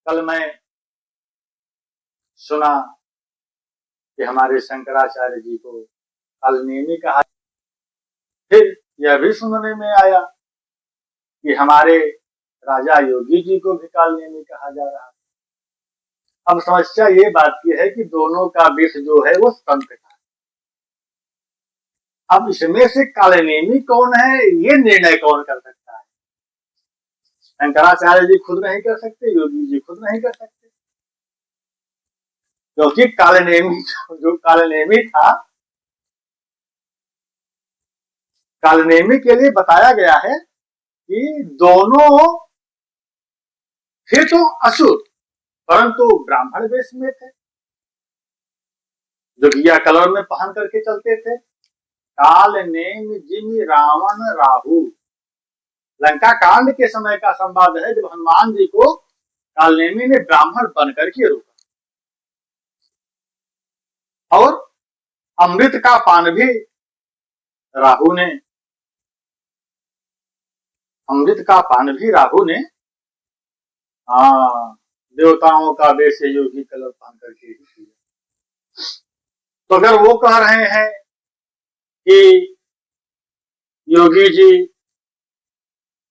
कल मैं सुना कि हमारे शंकराचार्य जी को कालनेमी कहा। फिर यह भी सुनने में आया कि हमारे राजा योगी जी को भी कालनेमी कहा जा रहा है। अब समस्या ये बात की है कि दोनों का विष जो है वो संत का है। अब इसमें से कालनेमी कौन है ये निर्णय कौन कर सकता है? शंकराचार्य जी खुद नहीं कर सकते, योगी जी खुद नहीं कर सकते, क्योंकि कालनेमी जो कालनेमी था, कालनेमी के लिए बताया गया है कि दोनों थे तो असुर परंतु ब्राह्मण वेश में थे, जोगिया कलर में पहन करके चलते थे। कालनेम जिमि रावण राहु, लंका कांड के समय का संवाद है जब हनुमान जी को कालनेमी ने ब्राह्मण बनकर के रोका और अमृत का पान भी राहु ने देवताओं का वेश योगी कलर पहन करके ही किया। तो अगर वो कह रहे हैं कि योगी जी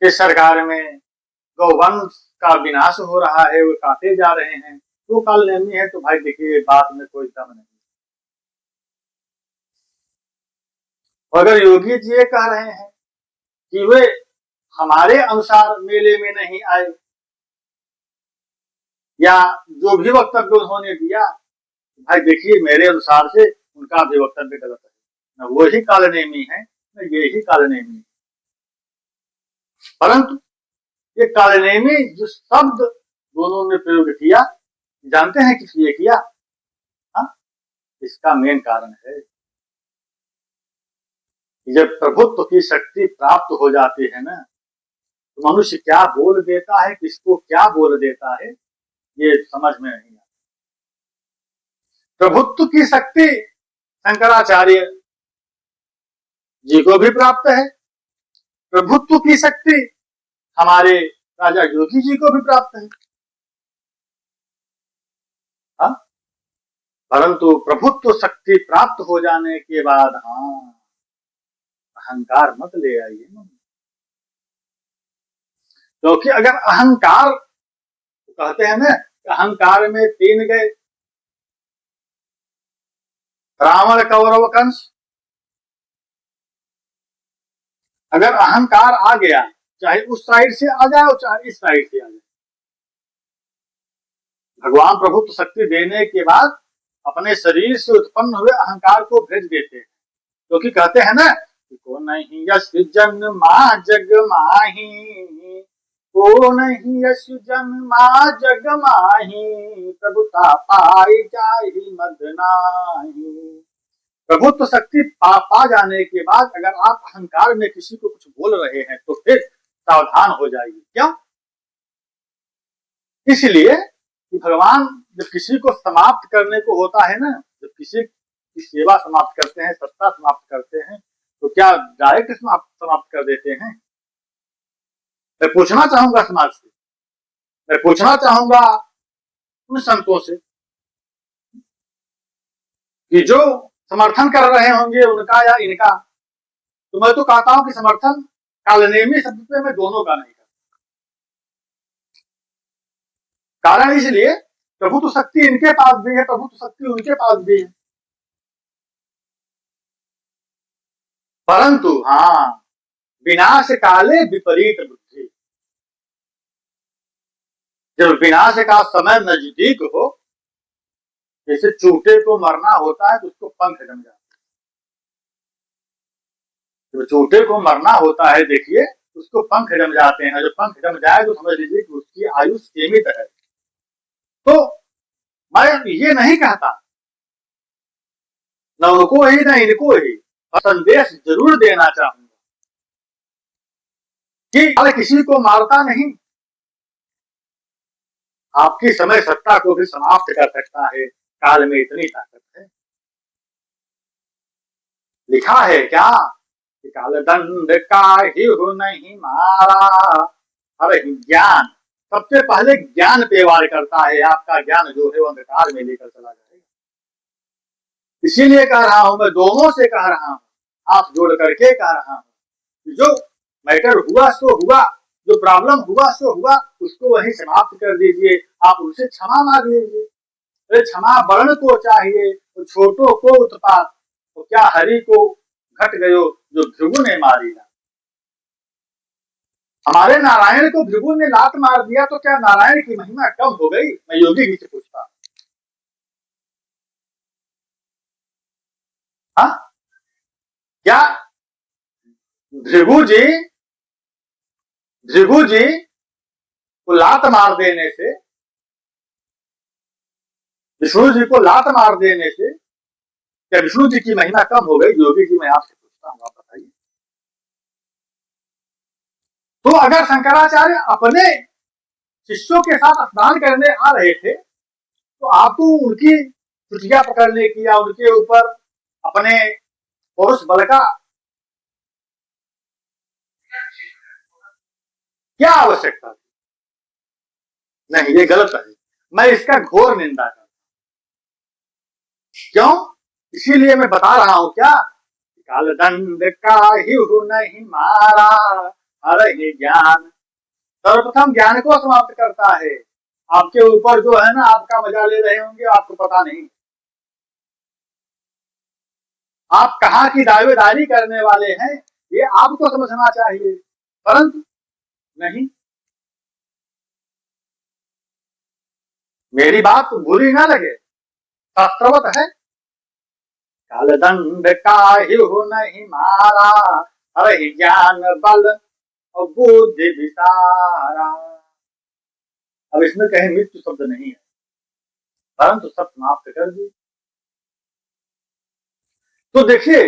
के सरकार में गौवंश का विनाश हो रहा है, वो काटे जा रहे हैं, तो कालनेमी है, तो भाई देखिए बात में कोई दम नहीं। अगर योगी जी ये कह रहे हैं कि वे हमारे अनुसार मेले में नहीं आए या जो भी वक्तव्य उन्होंने दिया, भाई देखिए मेरे अनुसार से उनका भी वक्तव्य गलत है, न वो ही कालनेमी है न ये ही कालनेमी है। परंतु ये कालनेमी जो शब्द दोनों ने प्रयोग किया, जानते हैं किस लिए किया? हा? इसका मेन कारण है जब प्रभुत्व की शक्ति प्राप्त हो जाती है ना, तो मनुष्य क्या बोल देता है, किसको क्या बोल देता है, ये समझ में नहीं आता। प्रभुत्व की शक्ति शंकराचार्य जी को भी प्राप्त है, प्रभुत्व की शक्ति हमारे राजा योगी जी को भी प्राप्त है। हा? परंतु प्रभुत्व शक्ति प्राप्त हो जाने के बाद अहंकार मत ले आइए, क्योंकि अगर अहंकार, कहते हैं ना अहंकार में तीन गए, रावण कौरव कंस। अगर अहंकार आ गया, चाहे उस साइड से आ जाए और चाहे इस साइड से आ जाए, भगवान प्रभुत्व शक्ति देने के बाद अपने शरीर से उत्पन्न हुए अहंकार को भेज देते हैं, क्योंकि कहते हैं ना को नहीं यश जन्मा जग माही, को नहीं यश जन्मा जग माही, प्रभुता पाई जाहि मद नाही। प्रभुत्व शक्ति पा जाने के बाद अगर आप अहंकार में किसी को कुछ बोल रहे हैं तो फिर सावधान हो जाइए। क्यों? इसलिए कि भगवान जब किसी को समाप्त करने को होता है ना, जब किसी की सेवा समाप्त करते हैं, सत्ता समाप्त करते हैं, तो क्या डायरेक्ट समाप्त कर देते हैं? मैं पूछना चाहूंगा समाज से, मैं पूछना चाहूंगा उन संतों से कि जो समर्थन कर रहे होंगे उनका या इनका, तो मैं तो कहता हूं कि समर्थन कालनेमी शब्द पे मैं दोनों का नहीं करता। कारण इसलिए प्रभुत्व शक्ति इनके पास भी है, प्रभुत्व शक्ति उनके पास भी है, परंतु विनाश काले विपरीत बुद्धि। जब विनाश का समय नजदीक हो, जैसे चूटे को मरना होता है तो उसको पंख जम जाते हैं, जब चूटे को मरना होता है देखिए उसको पंख जम जाते हैं, जब पंख जम जाए तो समझ लीजिए कि उसकी आयु सीमित है। तो मैं ये नहीं कहता न उनको ही न इनको ही, संदेश जरूर देना चाहूंगा कि किसी को मारता नहीं, आपकी समय सत्ता को भी समाप्त कर सकता है, काल में इतनी ताकत है। लिखा है क्या कि काल दंड का ही नहीं मारा, हर ज्ञान सबसे पहले ज्ञान पे वार करता है। आपका ज्ञान जो है वो अंधकार में लेकर चला जाएगा। इसीलिए कह रहा हूं, मैं दोनों से कह रहा हूं, आप जोड़ करके कह रहा हूं, जो मैटर हुआ सो हुआ, जो प्रॉब्लम हुआ सो हुआ, उसको वहीं समाप्त कर दीजिए। आप उनसे क्षमा मांग लीजिए। अरे क्षमा वर्ण को चाहिए, तो छोटों को उत्पात, तो क्या हरि को घट गयो जो भृगु ने मारी ला। हमारे नारायण को भृगु ने लात मार दिया तो क्या नारायण की महिमा कम हो गई? मैं योगी जी से पूछता। हाँ, क्या भृगु जी को लात मार देने से, विष्णु जी को लात मार देने से क्या विष्णु जी की महिमा कम हो गई? योगी जी मैं आपसे पूछता हूँ, आप बताइए। तो अगर शंकराचार्य अपने शिष्यों के साथ स्नान करने आ रहे थे तो आपको उनकी चुटिया पकड़ने की या उनके ऊपर अपने पौरुष बल का क्या आवश्यकता थी? नहीं, ये गलत है। मैं इसका घोर निंदा करता हूं। क्यों? इसीलिए मैं बता रहा हूं क्या, काल दंड का ही नहीं मारा हर ही ज्ञान। सर्वप्रथम ज्ञान को समाप्त करता है। आपके ऊपर जो है ना, आपका मजा ले रहे होंगे, आपको पता नहीं। आप कहाँ की दावेदारी करने वाले हैं ये आपको समझना चाहिए, परंतु नहीं। मेरी बात बुरी ना लगे, शास्त्रवत है। काल दंड का ही नहीं मारा हरि ज्ञान बल और बुद्धि विसारा। अब इसमें कहीं मृत्यु शब्द नहीं है, परंतु सब समाप्त कर दी। तो देखिए,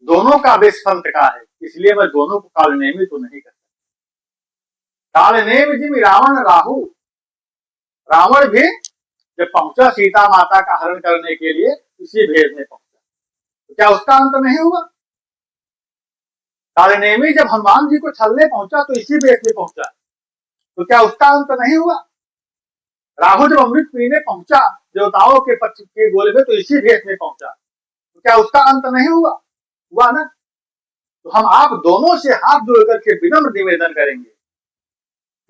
दोनों का आदेश संत का है, इसलिए मैं दोनों को कालनेमी तो नहीं करता। कालनेमी जी में रावण राहु, रावण भी जब पहुंचा सीता माता का हरण करने के लिए इसी भेष में पहुंचा, तो क्या उसका अंत नहीं हुआ? कालनेमी जब हनुमान जी को छलने पहुंचा तो इसी भेष में पहुंचा, तो क्या उसका अंत नहीं हुआ? राहु जब अमृत पीने पहुंचा देवताओं के पक्ष के गोले में तो इसी भेष में पहुंचा, तो क्या उसका अंत नहीं हुआ? हुआ ना। तो हम आप दोनों से हाथ जोड़ करके विनम्र निवेदन करेंगे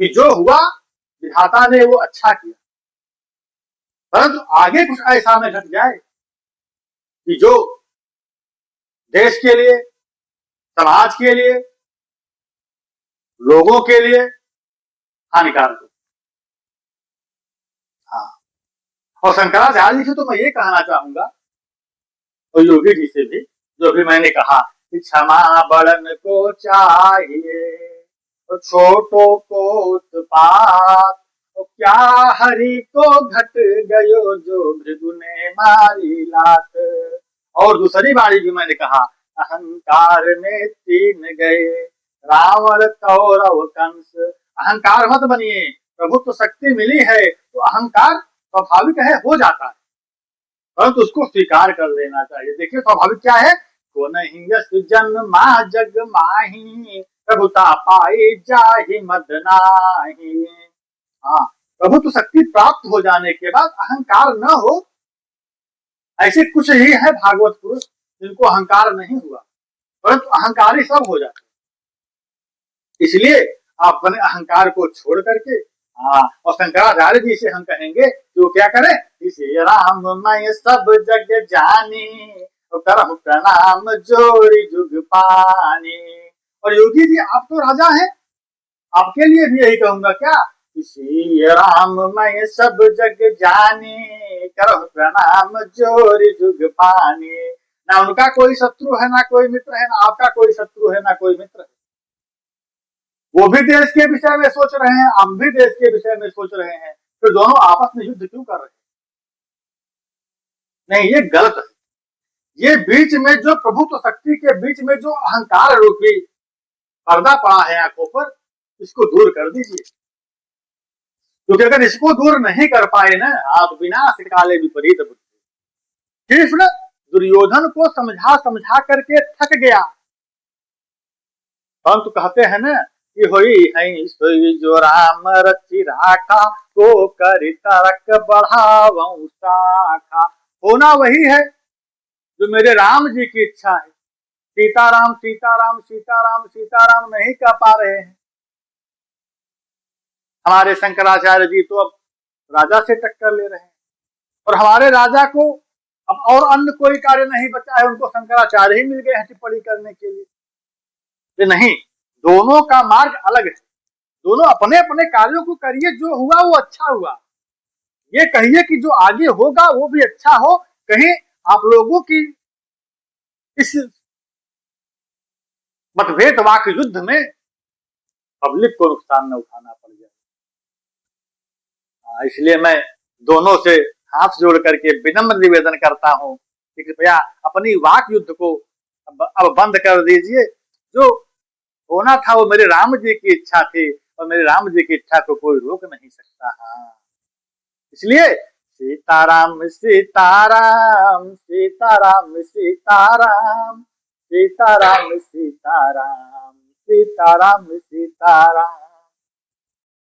कि जो हुआ विधाता ने वो अच्छा किया, परंतु आगे कुछ ऐसा न घट जाए कि जो देश के लिए, समाज के लिए, लोगों के लिए हानिकारक हो। हाँ, और शंकराचार्य जी से तो मैं ये कहना चाहूंगा, और योगी जी से भी, जो भी मैंने कहा कि क्षमा बड़न को चाहिए तो छोटों को उत्पात, तो क्या हरि को घट गयो जो भृगु ने मारी लात। और दूसरी बारी भी मैंने कहा, अहंकार में तीन गए रावण कौरव कंस। अहंकार मत बनिए, प्रभु तो शक्ति मिली है तो अहंकार स्वाभाविक है, हो जाता है, परंतु उसको स्वीकार कर लेना चाहिए। देखिए स्वाभाविक क्या है, को नहीं यस जन्मा जग माही प्रभुता पाई जाहि मद नाही। हाँ, प्रभु तो शक्ति प्राप्त हो जाने के बाद अहंकार न हो, ऐसे कुछ ही है भागवत पुरुष जिनको अहंकार नहीं हुआ, परंतु अहंकारी सब हो जाते। इसलिए आप अपने अहंकार को छोड़ करके, हाँ, और शंकराचार्य जी से हम कहेंगे जो क्या करें, इसे राम मैं सब जग जानी करहु प्रणाम जोड़ी जुग पानी। और योगी जी आप तो राजा हैं, आपके लिए भी यही कहूंगा क्या, इसी राम मैं सब जग जानी करहु प्रणाम जोड़ी जुग पानी। ना उनका कोई शत्रु है, ना कोई मित्र है, ना आपका कोई शत्रु है, ना कोई मित्र है। वो भी देश के विषय में सोच रहे हैं, हम भी देश के विषय में सोच रहे हैं, तो दोनों आपस में युद्ध क्यों कर रहे हैं? नहीं, ये गलत है। ये बीच में जो प्रभुत्व शक्ति के बीच में जो अहंकार रूपी पर्दा पड़ा है आंखों पर, इसको दूर कर दीजिए। क्योंकि अगर इसको दूर नहीं कर पाए ना, आप विनाश काले विपरीत बुद्धि। कृष्ण दुर्योधन को समझा समझा करके थक गया, परंतु कहते हैं ना, कि होई है सोई जो राम रचि राखा, को करि तरक बढ़ावऊं शाखा। होना वही है जो मेरे राम जी की इच्छा है। सीताराम सीताराम सीताराम सीताराम नहीं कह पा रहे हैं हमारे शंकराचार्य जी, तो अब राजा से टक्कर ले रहे हैं। और हमारे राजा को अब और अन्य कोई कार्य नहीं बचा है, उनको शंकराचार्य ही मिल गए हैं टिप्पणी करने के लिए। ये नहीं, दोनों का मार्ग अलग है। दोनों अपने अपने कार्यों को करिए, जो हुआ वो अच्छा हुआ। ये कहिए कि जो आगे होगा वो भी अच्छा हो, कहीं आप लोगों की इस मतभेद वाक युद्ध में पब्लिक को नुकसान न उठाना पड़ जाए। इसलिए मैं दोनों से हाथ जोड़ करके विनम्र निवेदन करता हूं कि कृपया अपनी वाक युद्ध को अब बंद कर दीजिए। जो होना था वो मेरे राम जी की इच्छा थी, और मेरे राम जी की इच्छा को कोई रोक नहीं सकता। हाँ, इसलिए सीताराम सीताराम सीताराम सीताराम सीताराम सीताराम सीताराम सीताराम।